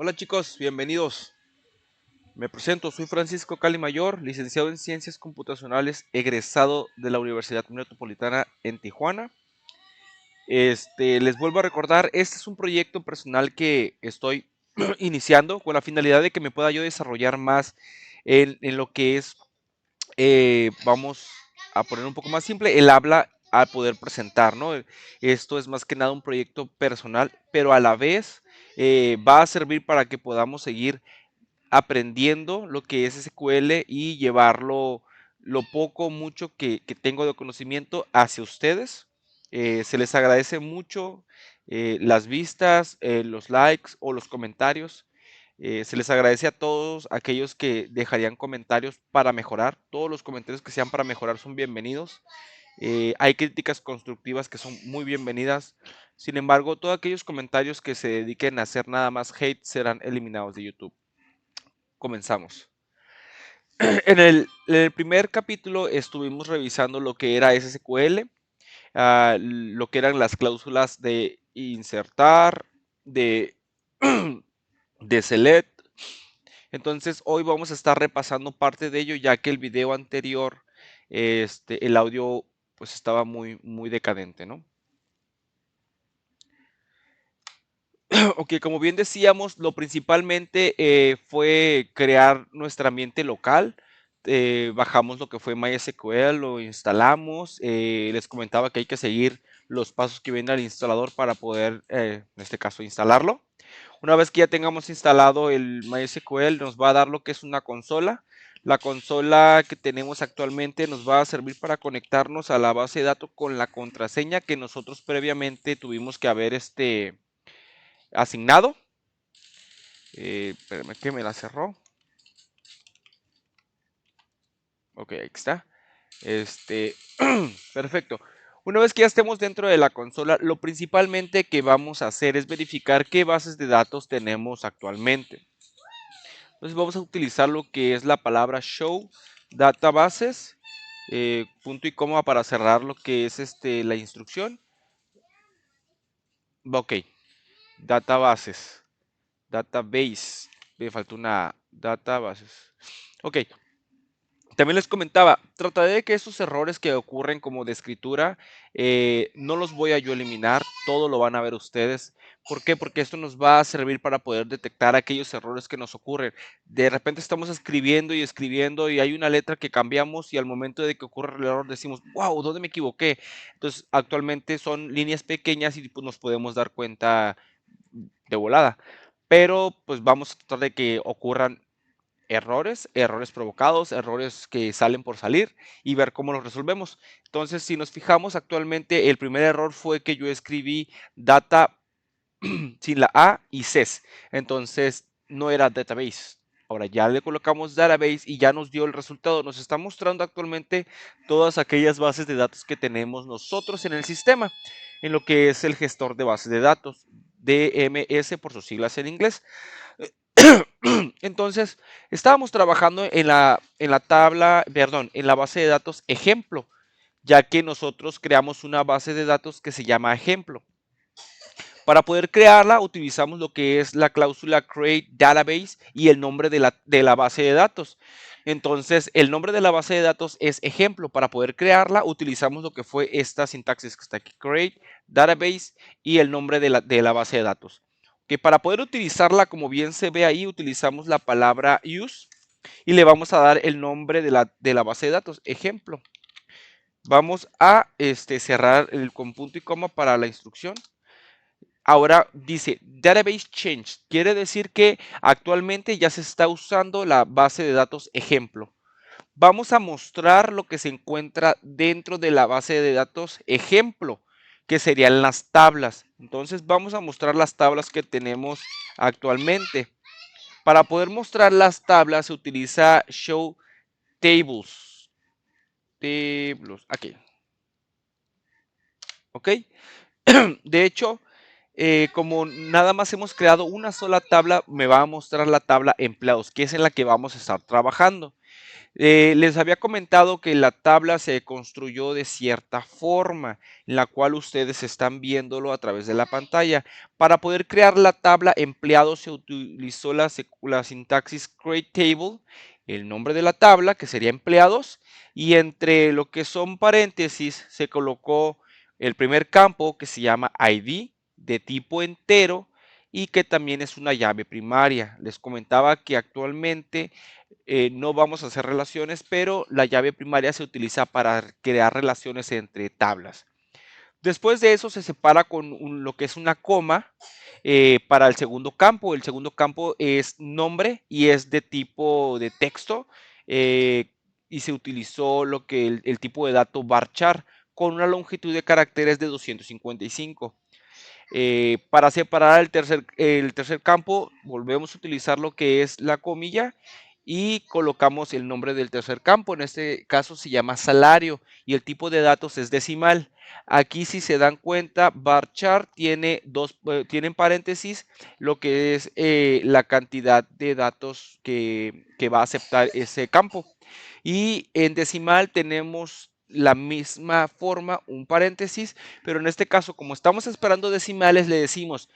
Hola chicos, bienvenidos. Me presento, soy Francisco Cali Mayor, licenciado en Ciencias Computacionales, egresado de la Universidad Metropolitana en Tijuana. Les vuelvo a recordar, este es un proyecto personal que estoy iniciando con la finalidad de que me pueda yo desarrollar más en lo que es, vamos a poner un poco más simple, el habla al poder presentar, ¿no? Esto es más que nada un proyecto personal, pero a la vez va a servir para que podamos seguir aprendiendo lo que es SQL y llevarlo lo poco o mucho que tengo de conocimiento hacia ustedes. Se les agradece mucho las vistas, los likes o los comentarios. Se les agradece a todos aquellos que dejarían comentarios para mejorar. Todos los comentarios que sean para mejorar son bienvenidos. Hay críticas constructivas que son muy bienvenidas. Sin embargo, todos aquellos comentarios que se dediquen a hacer nada más hate serán eliminados de YouTube. Comenzamos. En el primer capítulo estuvimos revisando lo que era SQL, lo que eran las cláusulas de insertar, de, de select. Entonces hoy vamos a estar repasando parte de ello, ya que el video anterior, el audio pues estaba muy decadente, ¿no? Ok, como bien decíamos, lo principalmente fue crear nuestro ambiente local. Bajamos lo que fue MySQL, lo instalamos. Les comentaba que hay que seguir los pasos que viene al instalador para poder, en este caso, instalarlo. Una vez que ya tengamos instalado el MySQL, nos va a dar lo que es una consola. La consola que tenemos actualmente nos va a servir para conectarnos a la base de datos con la contraseña que nosotros previamente tuvimos que haber asignado. Espérame que me la cerró. Ok, ahí está. Perfecto. Una vez que ya estemos dentro de la consola, lo principalmente que vamos a hacer es verificar qué bases de datos tenemos actualmente. Entonces vamos a utilizar lo que es la palabra show databases, punto y coma para cerrar lo que es la instrucción. Ok, databases, database, me falta una databases. Ok, también les comentaba, trataré de que esos errores que ocurren como de escritura, no los voy a yo eliminar, todo lo van a ver ustedes. ¿Por qué? Porque esto nos va a servir para poder detectar aquellos errores que nos ocurren. De repente estamos escribiendo y hay una letra que cambiamos y al momento de que ocurre el error decimos, wow, ¿dónde me equivoqué? Entonces, actualmente son líneas pequeñas y pues, nos podemos dar cuenta de volada. Pero pues vamos a tratar de que ocurran errores provocados, errores que salen por salir y ver cómo los resolvemos. Entonces, si nos fijamos actualmente, el primer error fue que yo escribí data sin la A y CES. Entonces, no era database. Ahora ya le colocamos database y ya nos dio el resultado. Nos está mostrando actualmente todas aquellas bases de datos que tenemos nosotros en el sistema, en lo que es el gestor de bases de datos, DMS por sus siglas en inglés. Entonces, estábamos trabajando en la tabla, perdón, en la base de datos ejemplo, ya que nosotros creamos una base de datos que se llama ejemplo. Para poder crearla, utilizamos lo que es la cláusula create database y el nombre de la base de datos. Entonces, el nombre de la base de datos es ejemplo. Para poder crearla, utilizamos lo que fue esta sintaxis que está aquí, create database y el nombre de la base de datos. Que para poder utilizarla, como bien se ve ahí, utilizamos la palabra use y le vamos a dar el nombre de la base de datos, ejemplo. Vamos a cerrar con punto y coma para la instrucción. Ahora dice database change, quiere decir que actualmente ya se está usando la base de datos ejemplo. Vamos a mostrar lo que se encuentra dentro de la base de datos ejemplo, que serían las tablas. Entonces vamos a mostrar las tablas que tenemos actualmente. Para poder mostrar las tablas se utiliza show tables. Aquí. ¿Ok? De hecho, como nada más hemos creado una sola tabla, me va a mostrar la tabla empleados, que es en la que vamos a estar trabajando. Les había comentado que la tabla se construyó de cierta forma, en la cual ustedes están viéndolo a través de la pantalla. Para poder crear la tabla empleado se utilizó la sintaxis createTable, el nombre de la tabla, que sería empleados, y entre lo que son paréntesis se colocó el primer campo, que se llama ID, de tipo entero, y que también es una llave primaria. Les comentaba que actualmente no vamos a hacer relaciones, pero la llave primaria se utiliza para crear relaciones entre tablas. Después de eso se separa con lo que es una coma para el segundo campo. El segundo campo es nombre y es de tipo de texto y se utilizó lo que el tipo de dato varchar con una longitud de caracteres de 255. Para separar el tercer campo, volvemos a utilizar lo que es la comilla y colocamos el nombre del tercer campo. En este caso se llama salario y el tipo de datos es decimal. Aquí, si se dan cuenta, varchar tiene en paréntesis lo que es la cantidad de datos que va a aceptar ese campo. Y en decimal tenemos la misma forma, un paréntesis, pero en este caso, como estamos esperando decimales, le decimos,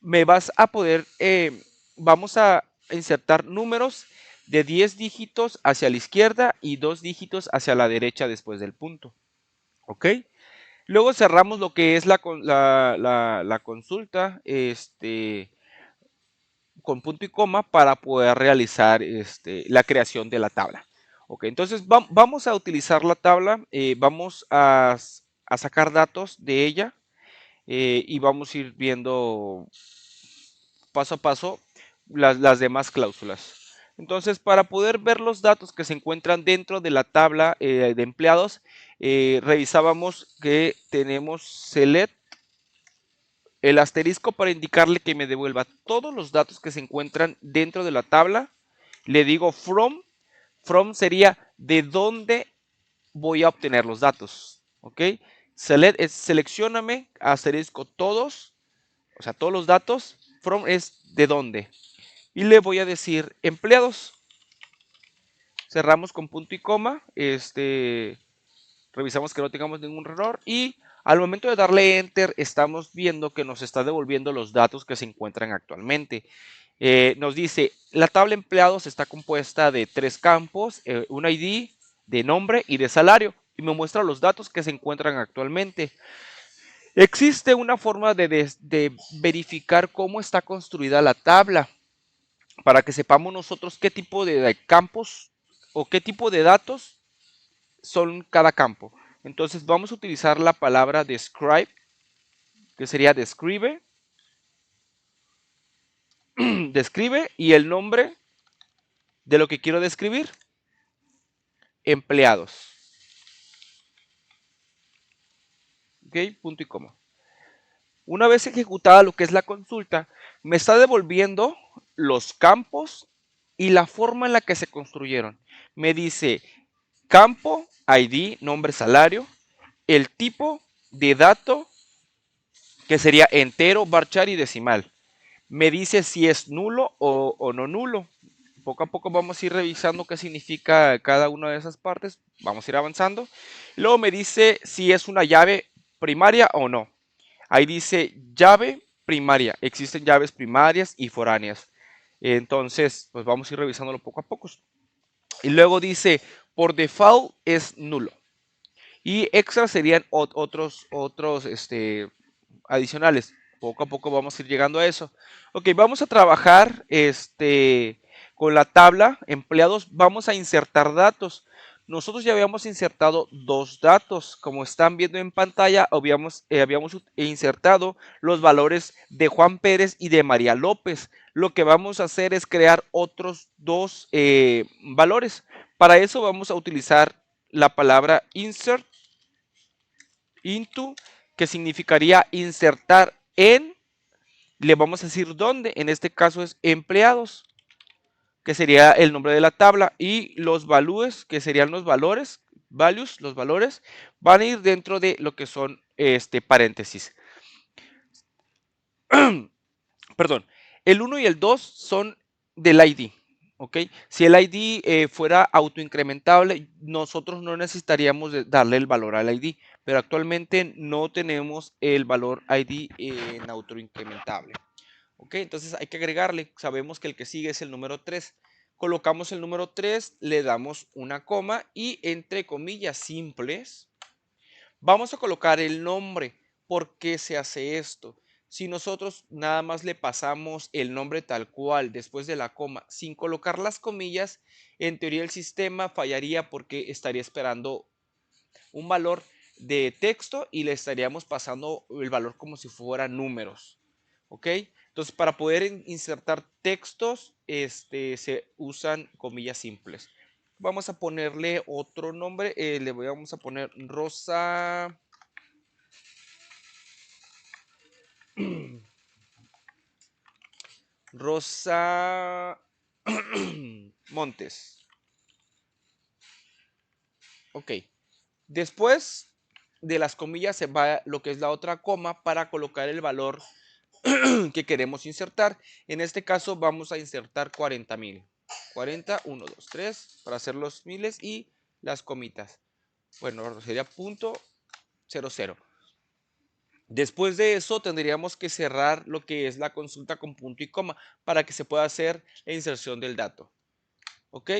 me vas a poder, vamos a insertar números de 10 dígitos hacia la izquierda y 2 dígitos hacia la derecha después del punto. ¿Ok? Luego cerramos lo que es la consulta con punto y coma para poder realizar la creación de la tabla. Ok, entonces vamos a utilizar la tabla, vamos a sacar datos de ella y vamos a ir viendo paso a paso las demás cláusulas. Entonces, para poder ver los datos que se encuentran dentro de la tabla de empleados, revisábamos que tenemos select el asterisco para indicarle que me devuelva todos los datos que se encuentran dentro de la tabla. Le digo from. From sería de dónde voy a obtener los datos. ¿Ok? Select es seleccioname, asterisco todos, o sea, todos los datos. From es de dónde. Y le voy a decir empleados. Cerramos con punto y coma. Revisamos que no tengamos ningún error y al momento de darle enter estamos viendo que nos está devolviendo los datos que se encuentran actualmente. Nos dice, la tabla empleados está compuesta de 3 campos, un ID de nombre y de salario, y me muestra los datos que se encuentran actualmente. Existe una forma de verificar cómo está construida la tabla para que sepamos nosotros qué tipo de campos o qué tipo de datos son cada campo. Entonces vamos a utilizar la palabra describe, que sería describe, describe y el nombre de lo que quiero describir, empleados. ¿Ok? Punto y coma. Una vez ejecutada lo que es la consulta, me está devolviendo los campos y la forma en la que se construyeron. Me dice campo, ID, nombre, salario, el tipo de dato, que sería entero, varchar y decimal. Me dice si es nulo o no nulo. Poco a poco vamos a ir revisando qué significa cada una de esas partes. Vamos a ir avanzando. Luego me dice si es una llave primaria o no. Ahí dice llave primaria. Existen llaves primarias y foráneas. Entonces, pues vamos a ir revisándolo poco a poco. Y luego dice, por default es nulo. Y extra serían otros adicionales. Poco a poco vamos a ir llegando a eso. Ok, vamos a trabajar con la tabla empleados. Vamos a insertar datos. Nosotros ya habíamos insertado 2 datos. Como están viendo en pantalla, habíamos insertado los valores de Juan Pérez y de María López. Lo que vamos a hacer es crear otros 2 valores. Para eso vamos a utilizar la palabra insert into, que significaría insertar en, le vamos a decir dónde, en este caso es empleados, que sería el nombre de la tabla, y los values, que serían los valores, values, los valores, van a ir dentro de lo que son paréntesis. Perdón, el 1 y el 2 son del ID. ¿ok? Si el ID fuera autoincrementable, nosotros no necesitaríamos darle el valor al ID, pero actualmente no tenemos el valor ID en autoincrementable. ¿Ok? Entonces hay que agregarle, sabemos que el que sigue es el número 3. Colocamos el número 3, le damos una coma y entre comillas simples, vamos a colocar el nombre. ¿Por qué se hace esto? Si nosotros nada más le pasamos el nombre tal cual después de la coma sin colocar las comillas, en teoría el sistema fallaría porque estaría esperando un valor de texto y le estaríamos pasando el valor como si fueran números. ¿Ok? Entonces, para poder insertar textos, se usan comillas simples. Vamos a ponerle otro nombre. Vamos a poner Rosa. Rosa Montes. Ok. Después de las comillas se va lo que es la otra coma para colocar el valor que queremos insertar. En este caso vamos a insertar 40,000. 40, 1, 2, 3 para hacer los miles y las comitas. Bueno, sería punto 00. Después de eso tendríamos que cerrar lo que es la consulta con punto y coma para que se pueda hacer la inserción del dato. ¿Ok?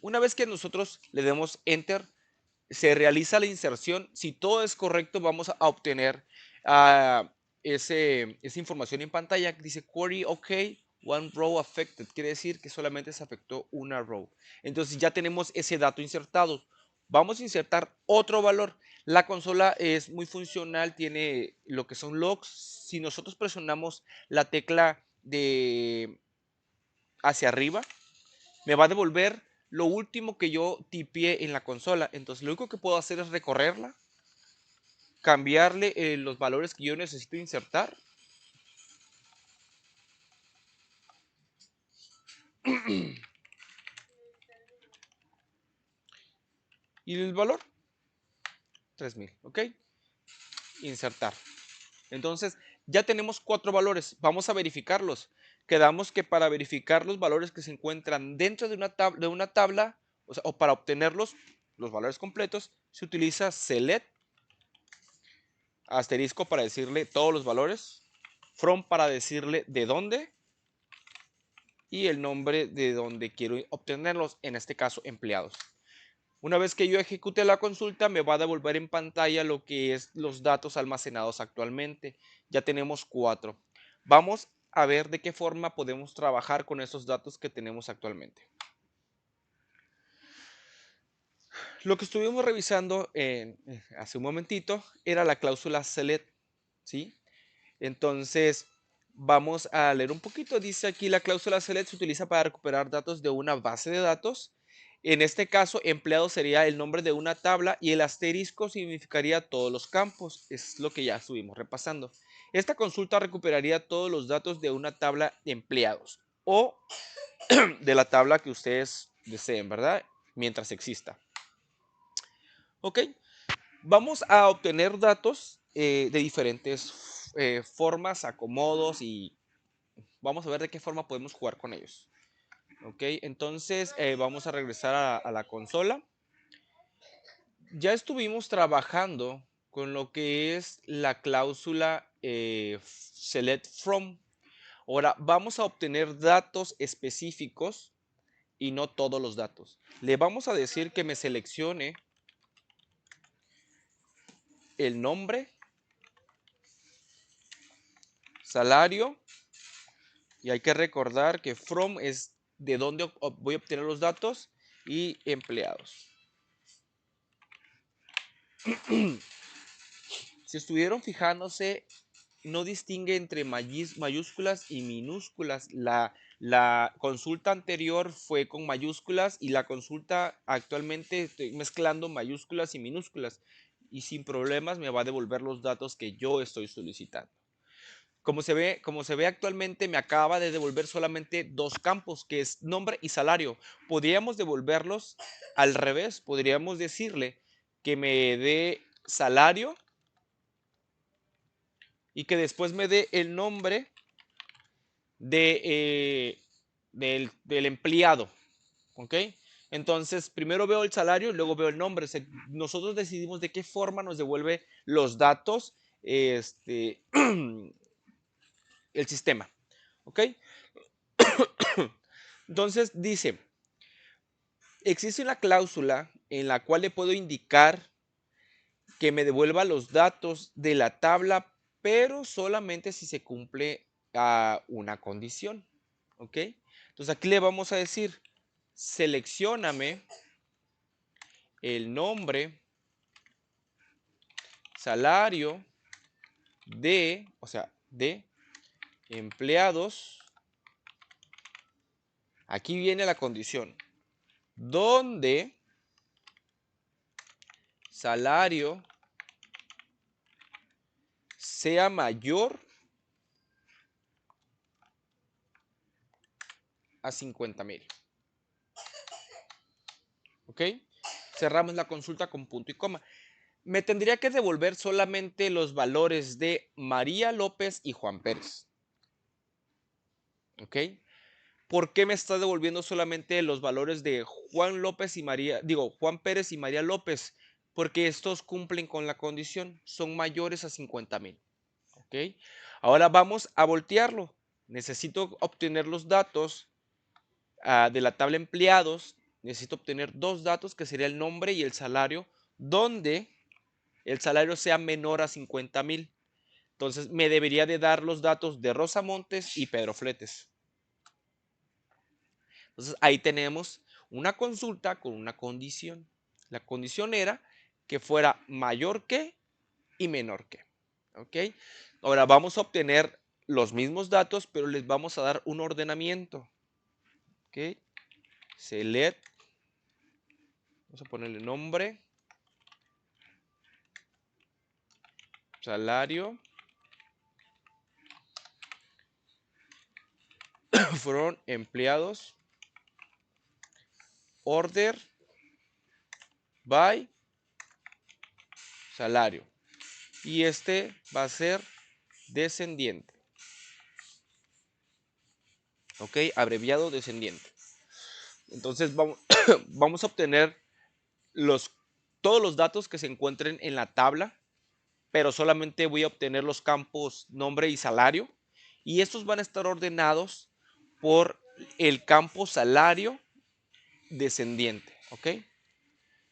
Una vez que nosotros le demos enter, se realiza la inserción. Si todo es correcto, vamos a obtener esa información en pantalla. Dice query OK, one row affected. Quiere decir que solamente se afectó una row. Entonces ya tenemos ese dato insertado. Vamos a insertar otro valor. La consola es muy funcional, tiene lo que son logs. Si nosotros presionamos la tecla de hacia arriba, me va a devolver lo último que yo tipié en la consola. Entonces lo único que puedo hacer es recorrerla, cambiarle los valores que yo necesito insertar y el valor 3000, ¿ok? Insertar. Entonces ya tenemos 4 valores. Vamos a verificarlos. Quedamos que para verificar los valores que se encuentran dentro de una tabla, o para obtenerlos, los valores completos, se utiliza select, asterisco para decirle todos los valores, from para decirle de dónde y el nombre de donde quiero obtenerlos, en este caso empleados. Una vez que yo ejecute la consulta, me va a devolver en pantalla lo que es los datos almacenados actualmente. Ya tenemos 4. Vamos a ver de qué forma podemos trabajar con esos datos que tenemos actualmente. Lo que estuvimos revisando hace un momentito era la cláusula select, ¿sí? Entonces, vamos a leer un poquito. Dice aquí, la cláusula select se utiliza para recuperar datos de una base de datos. En este caso, empleado sería el nombre de una tabla y el asterisco significaría todos los campos. Es lo que ya estuvimos repasando. Esta consulta recuperaría todos los datos de una tabla de empleados o de la tabla que ustedes deseen, ¿verdad? Mientras exista. Ok, vamos a obtener datos de diferentes formas, acomodos y vamos a ver de qué forma podemos jugar con ellos. Ok, entonces vamos a regresar a la consola. Ya estuvimos trabajando con lo que es la cláusula select from. Ahora vamos a obtener datos específicos y no todos los datos. Le vamos a decir que me seleccione el nombre, salario, y hay que recordar que from es de dónde voy a obtener los datos y empleados. Si estuvieron fijándose, no distingue entre mayúsculas y minúsculas. La consulta anterior fue con mayúsculas y la consulta actualmente estoy mezclando mayúsculas y minúsculas y sin problemas me va a devolver los datos que yo estoy solicitando. Como se ve actualmente, me acaba de devolver solamente 2 campos, que es nombre y salario. Podríamos devolverlos al revés. Podríamos decirle que me dé salario y que después me dé el nombre de del empleado, ¿ok? Entonces, primero veo el salario y luego veo el nombre. Nosotros decidimos de qué forma nos devuelve los datos el sistema, ¿ok? Entonces dice, existe una cláusula en la cual le puedo indicar que me devuelva los datos de la tabla, pero solamente si se cumple una condición, ¿ok? Entonces aquí le vamos a decir, seleccióname el nombre, salario de empleados. Aquí viene la condición, donde salario sea mayor a 50,000. ¿Ok? Cerramos la consulta con punto y coma. Me tendría que devolver solamente los valores de María López y Juan Pérez. ¿Ok? ¿Por qué me está devolviendo solamente los valores de Juan López y María, digo, Juan Pérez y María López? Porque estos cumplen con la condición, son mayores a 50,000. ¿Ok? Ahora vamos a voltearlo. Necesito obtener los datos de la tabla empleados. Necesito obtener dos datos que sería el nombre y el salario, donde el salario sea menor a 50,000. Entonces me debería de dar los datos de Rosa Montes y Pedro Fletes. Entonces ahí tenemos una consulta con una condición. La condición era que fuera mayor que y menor que. ¿Ok? Ahora vamos a obtener los mismos datos, pero les vamos a dar un ordenamiento. ¿Ok? Select. Vamos a ponerle nombre. Salario. Fueron empleados. Order by salario. Y este va a ser descendiente. ¿Ok? Abreviado descendiente. Entonces vamos, vamos a obtener todos los datos que se encuentren en la tabla, pero solamente voy a obtener los campos nombre y salario. Y estos van a estar ordenados por el campo salario descendiente. ¿Ok?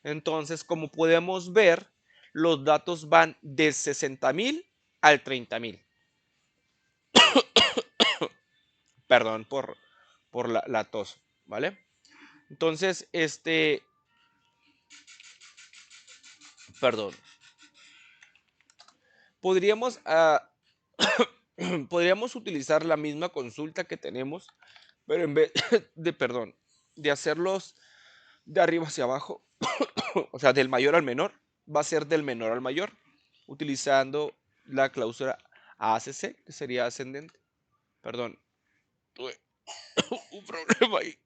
Entonces, como podemos ver, los datos van de 60,000 al 30,000. Perdón por la tos, ¿vale? Entonces, perdón. Podríamos, podríamos utilizar la misma consulta que tenemos, pero en vez perdón, de hacerlos de arriba hacia abajo, o sea, del mayor al menor, va a ser del menor al mayor, utilizando la cláusula ACC, que sería ascendente. Perdón, tuve un problema ahí.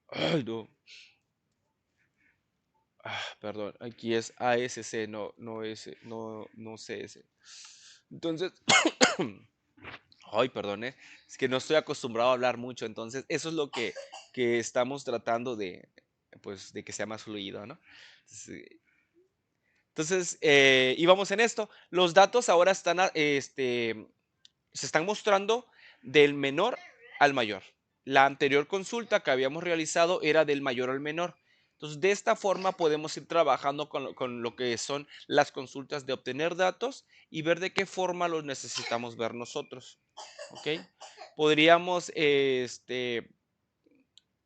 Ay, no. Perdón, aquí es ASC, no CS. Entonces, ay, perdón, es que no estoy acostumbrado a hablar mucho, entonces eso es lo que estamos tratando de, pues, de que sea más fluido, ¿no? Entonces, íbamos en esto. Los datos ahora están, se están mostrando del menor al mayor. La anterior consulta que habíamos realizado era del mayor al menor. Entonces, de esta forma podemos ir trabajando con lo que son las consultas de obtener datos y ver de qué forma los necesitamos ver nosotros. ¿Ok? Podríamos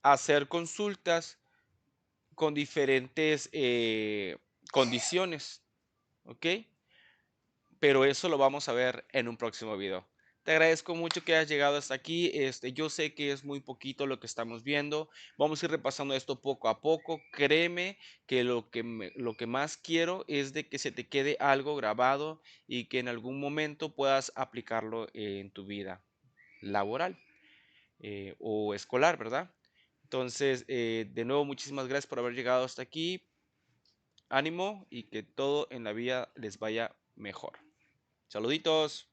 hacer consultas con diferentes condiciones. ¿Ok? Pero eso lo vamos a ver en un próximo video. Te agradezco mucho que hayas llegado hasta aquí. Yo sé que es muy poquito lo que estamos viendo. Vamos a ir repasando esto poco a poco. Créeme que lo que más quiero es de que se te quede algo grabado y que en algún momento puedas aplicarlo en tu vida laboral o escolar, ¿verdad? Entonces, de nuevo, muchísimas gracias por haber llegado hasta aquí. Ánimo y que todo en la vida les vaya mejor. Saluditos.